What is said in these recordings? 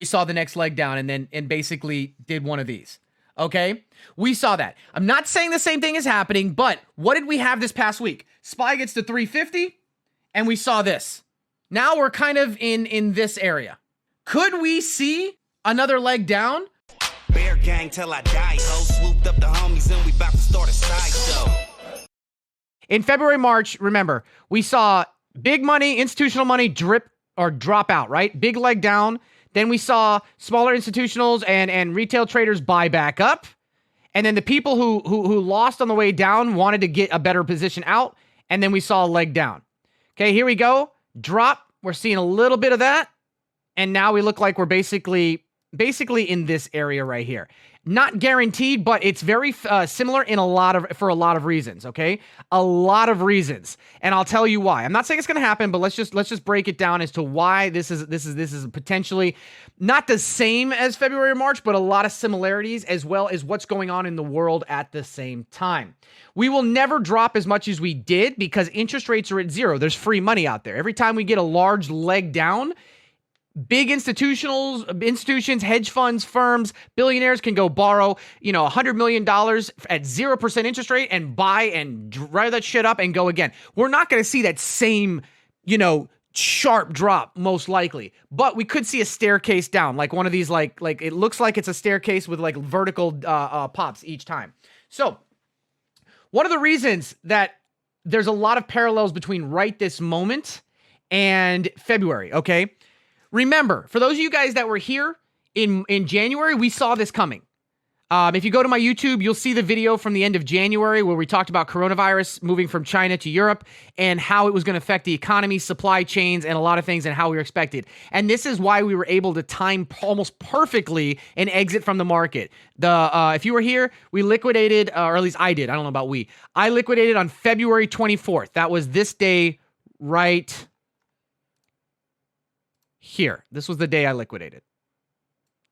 We saw the next leg down and basically did one of these. Okay? We saw that. I'm not saying the same thing is happening, but what did we have this past week? SPY gets to 350 and we saw this. Now we're kind of in this area. Could we see another leg down? Bear gang till I die, ho. Swooped up the homies and we about to start a sideshow. In February, March, remember, we saw big money, institutional money drop out, right? Big leg down. Then we saw smaller institutionals and retail traders buy back up. And then the people who lost on the way down wanted to get a better position out. And then we saw a leg down. Okay, here we go. Drop. We're seeing a little bit of that. And now we look like we're basically in this area right here. Not guaranteed, but it's very similar for a lot of reasons, okay? A lot of reasons. And I'll tell you why. I'm not saying it's going to happen, but let's just break it down as to why this is potentially not the same as February or March, but a lot of similarities as well as what's going on in the world at the same time. We will never drop as much as we did because interest rates are at zero. There's free money out there. Every time we get a large leg down, big institutions, hedge funds, firms, billionaires can go borrow, $100 million at 0% interest rate and buy and drive that shit up and go again. We're not going to see that same, sharp drop most likely, but we could see a staircase down, like one of these, like it looks like it's a staircase with like vertical pops each time. So one of the reasons that there's a lot of parallels between right this moment and February, okay? Remember, for those of you guys that were here in January, we saw this coming. If you go to my YouTube, you'll see the video from the end of January where we talked about coronavirus moving from China to Europe and how it was going to affect the economy, supply chains, and a lot of things and how we were expected. And this is why we were able to time almost perfectly an exit from the market. If you were here, we liquidated, or at least I did. I don't know about we. I liquidated on February 24th. That was this day right here. This was the day I liquidated.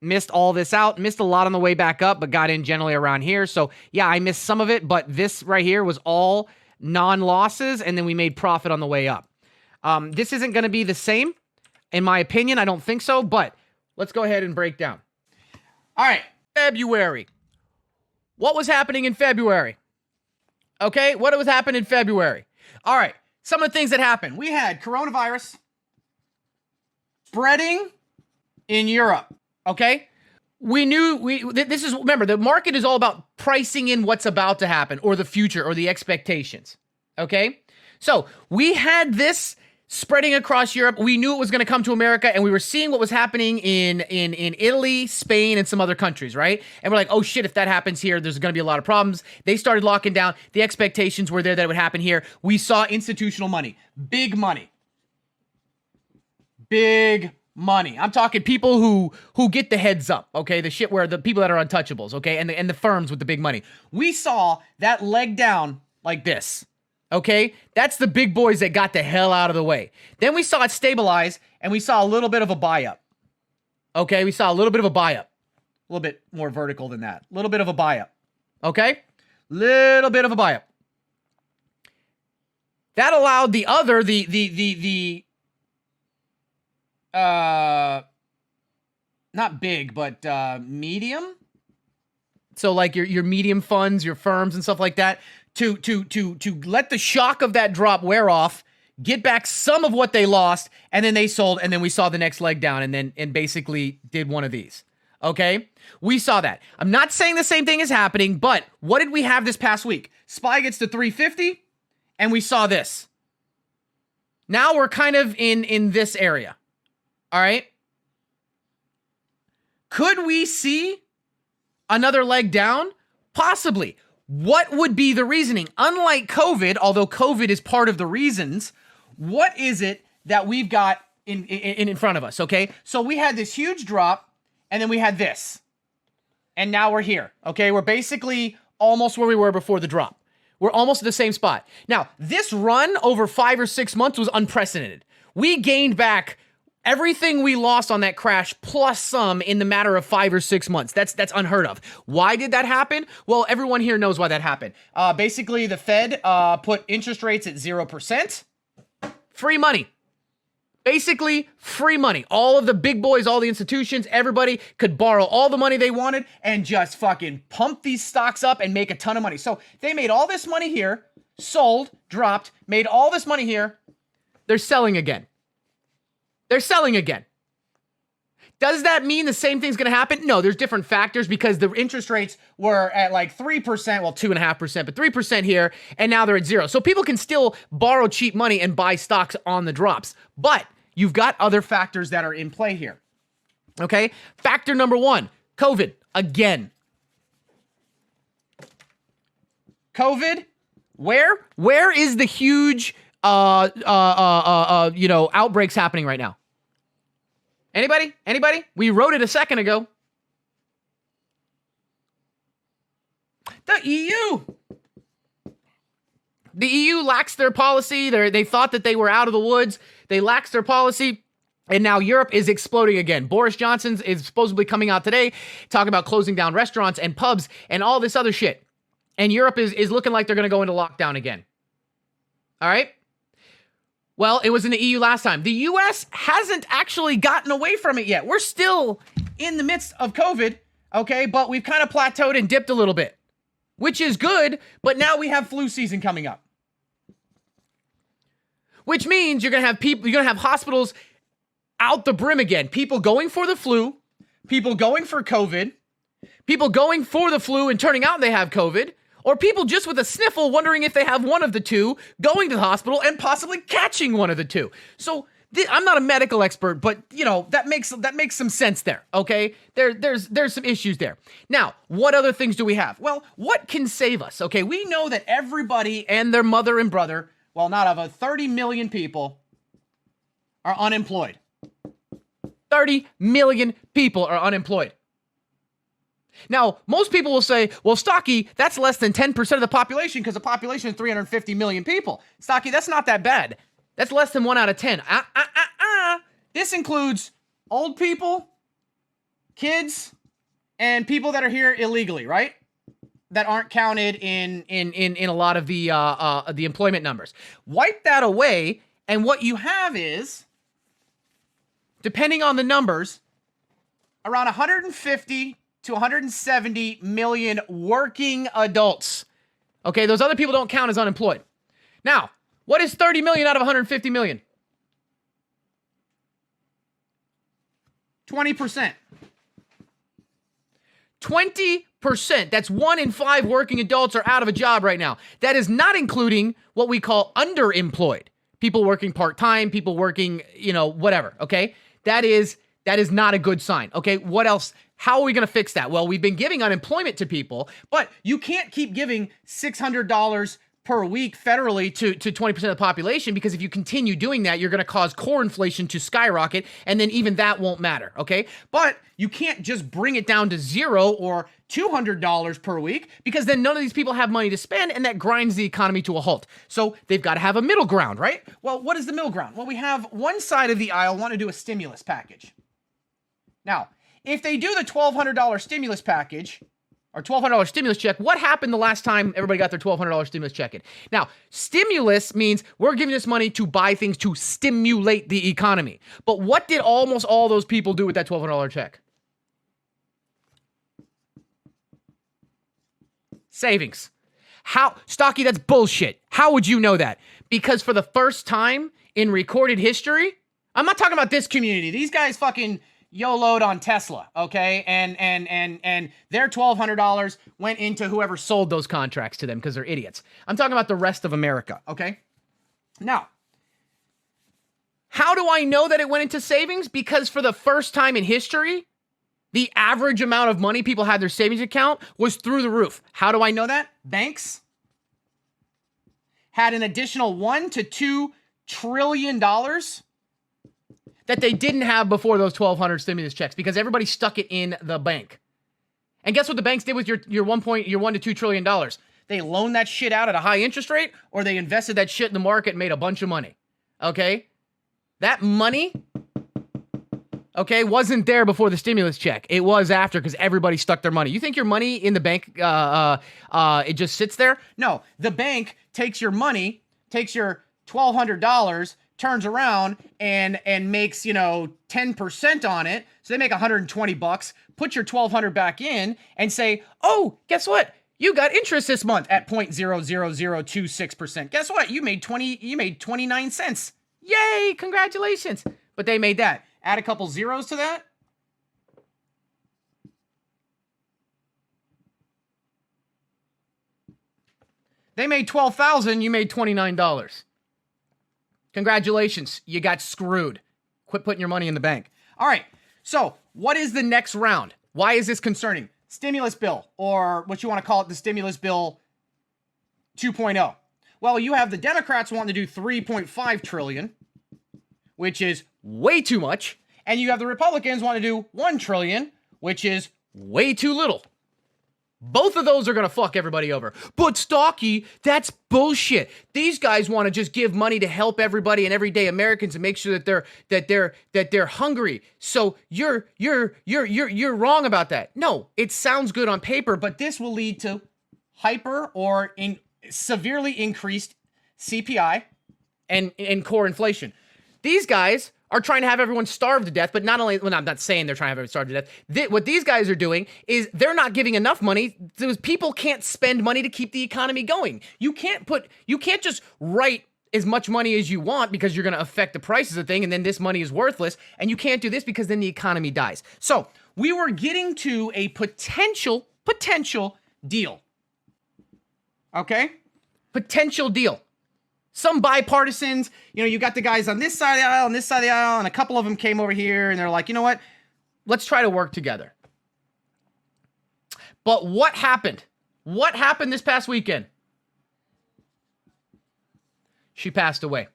Missed all this out. Missed a lot on the way back up, but got in generally around here. So yeah, I missed some of it, but this right here was all non-losses, and then we made profit on the way up. This isn't going to be the same, in my opinion. I don't think so, but let's go ahead and break down. All right, February. What was happening in February? Okay, what was happening in February? All right, some of the things that happened. We had coronavirus spreading in Europe, okay? Remember, the market is all about pricing in what's about to happen or the future or the expectations, okay? So we had this spreading across Europe. We knew it was going to come to America, and we were seeing what was happening in Italy, Spain, and some other countries, right? And we're like, oh shit, if that happens here, there's going to be a lot of problems. They started locking down. The expectations were there that it would happen here. We saw institutional money, big money. Big money. I'm talking people who get the heads up, okay? The shit where the people that are untouchables, okay? And the firms with the big money. We saw that leg down like this, okay? That's the big boys that got the hell out of the way. Then we saw it stabilize, and we saw a little bit of a buy up, okay? We saw a little bit of a buy up. A little bit more vertical than that. A little bit of a buy up, okay? Little bit of a buy up. That allowed the not big, but medium. So like your medium funds, your firms and stuff like that, to let the shock of that drop wear off, get back some of what they lost, and then they sold, and then we saw the next leg down and basically did one of these. Okay? We saw that. I'm not saying the same thing is happening, but what did we have this past week? SPY gets to 350, and we saw this. Now we're kind of in this area. All right. Could we see another leg down? Possibly. What would be the reasoning? Unlike COVID, although COVID is part of the reasons, what is it that we've got in front of us? Okay. So we had this huge drop, and then we had this, and now we're here. Okay. We're basically almost where we were before the drop. We're almost at the same spot. Now, this run over 5 or 6 months was unprecedented. We gained back everything we lost on that crash plus some in the matter of 5 or 6 months. That's unheard of. Why did that happen? Well, everyone here knows why that happened. Basically, the Fed put interest rates at 0%. Free money. Basically, free money. All of the big boys, all the institutions, everybody could borrow all the money they wanted and just fucking pump these stocks up and make a ton of money. So they made all this money here, sold, dropped, made all this money here. They're selling again. They're selling again. Does that mean the same thing's going to happen? No, there's different factors because the interest rates were at like 3%, well, 2.5%, but 3% here, and now they're at 0. So people can still borrow cheap money and buy stocks on the drops. But you've got other factors that are in play here. Okay? Factor number 1, COVID, again. COVID, where is the huge, outbreaks happening right now? Anybody? We wrote it a second ago. The EU. The EU laxed their policy. They thought that they were out of the woods. They laxed their policy. And now Europe is exploding again. Boris Johnson is supposedly coming out today talking about closing down restaurants and pubs and all this other shit. And Europe is looking like they're going to go into lockdown again. All right? Well, it was in the EU last time. The US hasn't actually gotten away from it yet. We're still in the midst of COVID, okay? But we've kind of plateaued and dipped a little bit, which is good, but now we have flu season coming up. Which means you're going to have hospitals out the brim again. People going for the flu, people going for COVID, people going for the flu and turning out they have COVID, or people just with a sniffle wondering if they have one of the two, going to the hospital and possibly catching one of the two. So I'm not a medical expert, but that makes some sense there. Okay, there's some issues there. Now, what other things do we have? Well, what can save us? Okay, we know that everybody and their mother and brother, well, not of 30 million people, are unemployed. 30 million people are unemployed. Now, most people will say, well, Stocky, that's less than 10% of the population because the population is 350 million people. Stocky, that's not that bad. That's less than 1 out of 10. This includes old people, kids, and people that are here illegally, right? That aren't counted in a lot of the employment numbers. Wipe that away, and what you have is, depending on the numbers, around 150 to 170 million working adults. Okay, those other people don't count as unemployed. Now, what is 30 million out of 150 million? 20%. 20%. That's 1 in 5 working adults are out of a job right now. That is not including what we call underemployed. People working part-time, people working, whatever, okay? That is not a good sign. Okay, what else? How are we going to fix that? Well, we've been giving unemployment to people, but you can't keep giving $600 per week federally to 20% of the population, because if you continue doing that, you're going to cause core inflation to skyrocket, and then even that won't matter, okay? But you can't just bring it down to 0 or $200 per week, because then none of these people have money to spend, and that grinds the economy to a halt. So they've got to have a middle ground, right? Well, what is the middle ground? Well, we have one side of the aisle want to do a stimulus package. Now, if they do the $1,200 stimulus package, or $1,200 stimulus check, what happened the last time everybody got their $1,200 stimulus check in? Now, stimulus means we're giving this money to buy things to stimulate the economy. But what did almost all those people do with that $1,200 check? Savings. How? Stocky, that's bullshit. How would you know that? Because for the first time in recorded history, I'm not talking about this community. These guys fucking YOLO'd on Tesla, okay? And their $1,200 went into whoever sold those contracts to them because they're idiots. I'm talking about the rest of America, okay? Now, how do I know that it went into savings? Because for the first time in history, the average amount of money people had in their savings account was through the roof. How do I know that? Banks had an additional $1 to $2 trillion that they didn't have before those 1,200 stimulus checks, because everybody stuck it in the bank. And guess what the banks did with your $1 to $2 trillion? They loaned that shit out at a high interest rate, or they invested that shit in the market and made a bunch of money. Okay? That money, okay, wasn't there before the stimulus check. It was after, because everybody stuck their money. You think your money in the bank, it just sits there? No, the bank takes your money, takes your $1,200, turns around and makes, 10% on it. So they make $120, put your $1,200 back in and say, oh, guess what? You got interest this month at 0.00026%. Guess what? You made 29 cents. Yay, congratulations. But they made that. Add a couple zeros to that. They made $12,000, you made $29. Congratulations, you got screwed. Quit putting your money in the bank. All right, so what is the next round? Why is this concerning? Stimulus bill, or what you want to call it, the stimulus bill 2.0. Well, you have the Democrats wanting to do 3.5 trillion, which is way too much, and you have the Republicans wanting to do 1 trillion, which is way too little. Both of those are going to fuck everybody over. But Stocky, that's bullshit. These guys want to just give money to help everybody and everyday Americans and make sure that they're hungry. So you're wrong about that. No, it sounds good on paper, but this will lead to hyper or severely increased CPI and core inflation. These guys are trying to have everyone starve to death, but not only, well, I'm not saying they're trying to have everyone starve to death. What these guys are doing is they're not giving enough money. Those people can't spend money to keep the economy going. You can't just write as much money as you want because you're going to affect the prices of thing, and then this money is worthless, and you can't do this because then the economy dies. So we were getting to a potential deal. Okay? Potential deal. Some bipartisans, you got the guys on this side of the aisle and this side of the aisle, and a couple of them came over here and they're like, you know what? Let's try to work together. But what happened? What happened this past weekend? She passed away.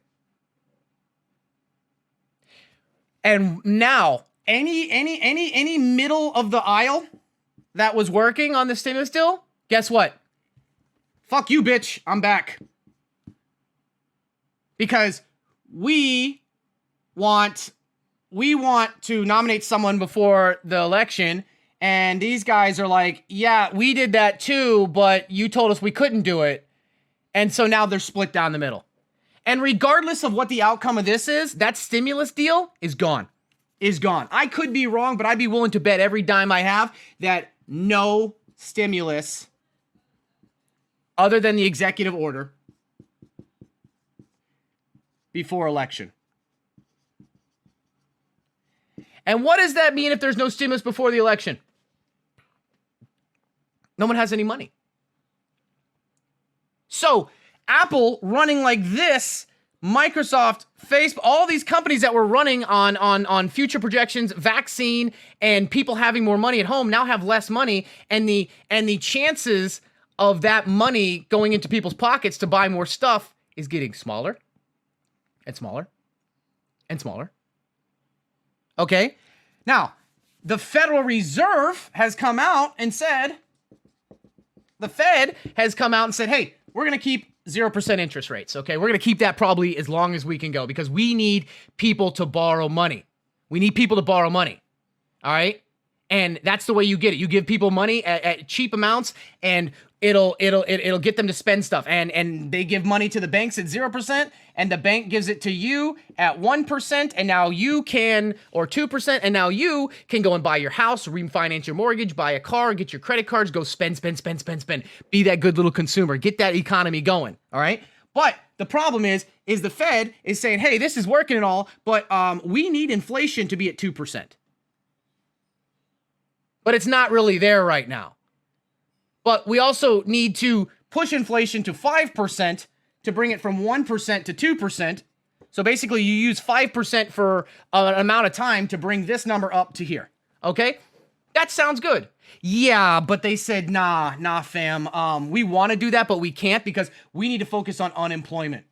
And now, any middle of the aisle that was working on the stimulus deal, guess what? Fuck you, bitch. I'm back. Because we want to nominate someone before the election, and these guys are like, yeah, we did that too, but you told us we couldn't do it. And so now they're split down the middle. And regardless of what the outcome of this is, that stimulus deal is gone. I could be wrong, but I'd be willing to bet every dime I have that no stimulus other than the executive order before election. And what does that mean if there's no stimulus before the election? No one has any money. So Apple running like this, Microsoft, Facebook, all these companies that were running on future projections, vaccine, and people having more money at home now have less money, and the chances of that money going into people's pockets to buy more stuff is getting smaller. And smaller. And smaller. Okay? Now, the Federal Reserve has come out and said, hey, we're going to keep 0% interest rates, okay? We're going to keep that probably as long as we can go because we need people to borrow money. All right? And that's the way you get it. You give people money at cheap amounts, and it'll get them to spend stuff. And they give money to the banks at 0%, and the bank gives it to you at 1%, and now you can, or 2%, and now you can go and buy your house, refinance your mortgage, buy a car, get your credit cards, go spend. Be that good little consumer. Get that economy going, all right? But the problem is the Fed is saying, hey, this is working and all, but we need inflation to be at 2%. But it's not really there right now. But we also need to push inflation to 5% to bring it from 1% to 2%. So basically you use 5% for an amount of time to bring this number up to here. Okay? That sounds good. Yeah, but they said, nah, fam. We want to do that, but we can't because we need to focus on unemployment.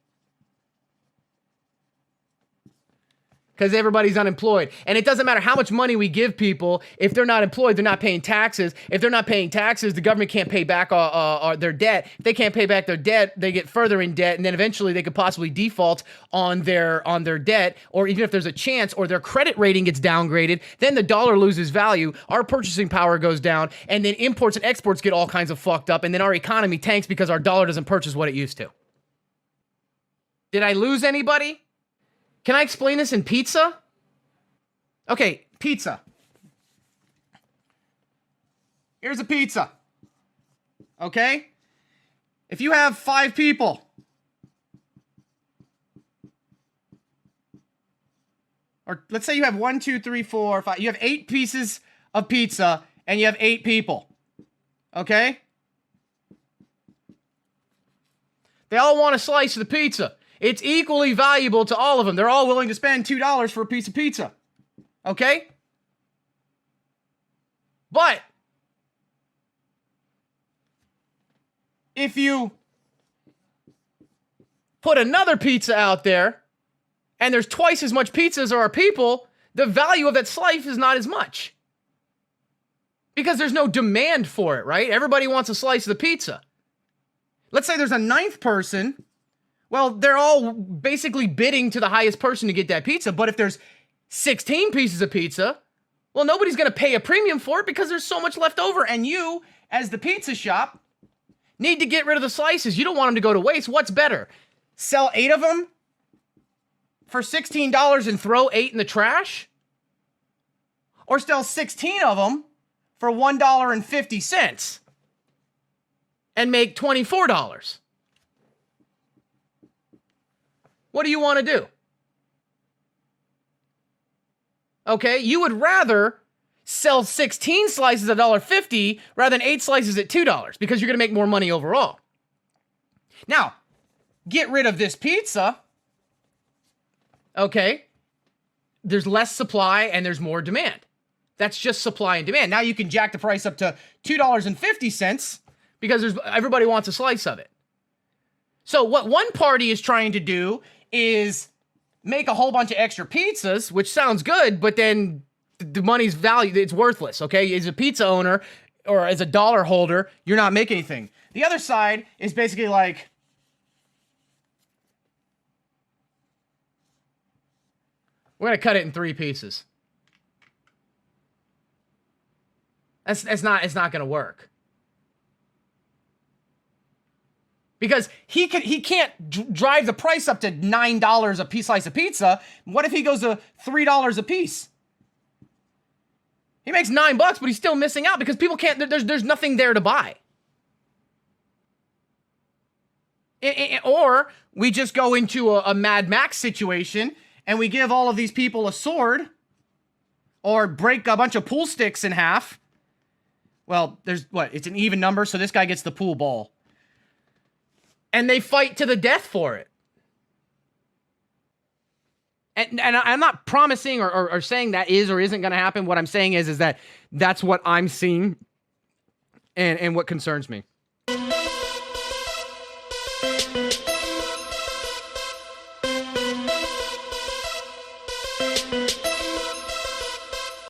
Because everybody's unemployed. And it doesn't matter how much money we give people. If they're not employed, they're not paying taxes. If they're not paying taxes, the government can't pay back their debt. If they can't pay back their debt, they get further in debt, and then eventually they could possibly default on their debt, or even if there's a chance, or their credit rating gets downgraded, then the dollar loses value, our purchasing power goes down, and then imports and exports get all kinds of fucked up, and then our economy tanks because our dollar doesn't purchase what it used to. Did I lose anybody? Can I explain this in pizza? Okay, pizza. Here's a pizza. Okay? If you have 5 people, or let's say you have 1, 2, 3, 4, 5, you have 8 pieces of pizza and you have 8 people. Okay? They all want a slice of the pizza. It's equally valuable to all of them. They're all willing to spend $2 for a piece of pizza. Okay? But if you put another pizza out there and there's twice as much pizza as there are people, the value of that slice is not as much. Because there's no demand for it, right? Everybody wants a slice of the pizza. Let's say there's a 9th person. Well, they're all basically bidding to the highest person to get that pizza. But if there's 16 pieces of pizza, well, nobody's going to pay a premium for it because there's so much left over. And you, as the pizza shop, need to get rid of the slices. You don't want them to go to waste. What's better? Sell 8 of them for $16 and throw 8 in the trash? Or sell 16 of them for $1.50 and make $24? What do you want to do? Okay, you would rather sell 16 slices at $1.50 rather than 8 slices at $2 because you're going to make more money overall. Now, get rid of this pizza. Okay, there's less supply and there's more demand. That's just supply and demand. Now you can jack the price up to $2.50 because everybody wants a slice of it. So what one party is trying to do is make a whole bunch of extra pizzas, which sounds good, but then the money's value, it's worthless, okay? As a pizza owner or as a dollar holder, you're not making anything. The other side is basically like, we're going to cut it in 3 pieces. It's not going to work. Because he can't drive the price up to $9 a piece slice of pizza. What if he goes to $3 a piece? He makes $9, but he's still missing out because people can't. There's nothing there to buy. Or we just go into a Mad Max situation and we give all of these people a sword, or break a bunch of pool sticks in half. Well, it's an even number, so this guy gets the pool ball. And they fight to the death for it. And I'm not promising or saying that is or isn't going to happen. What I'm saying is that that's what I'm seeing and what concerns me.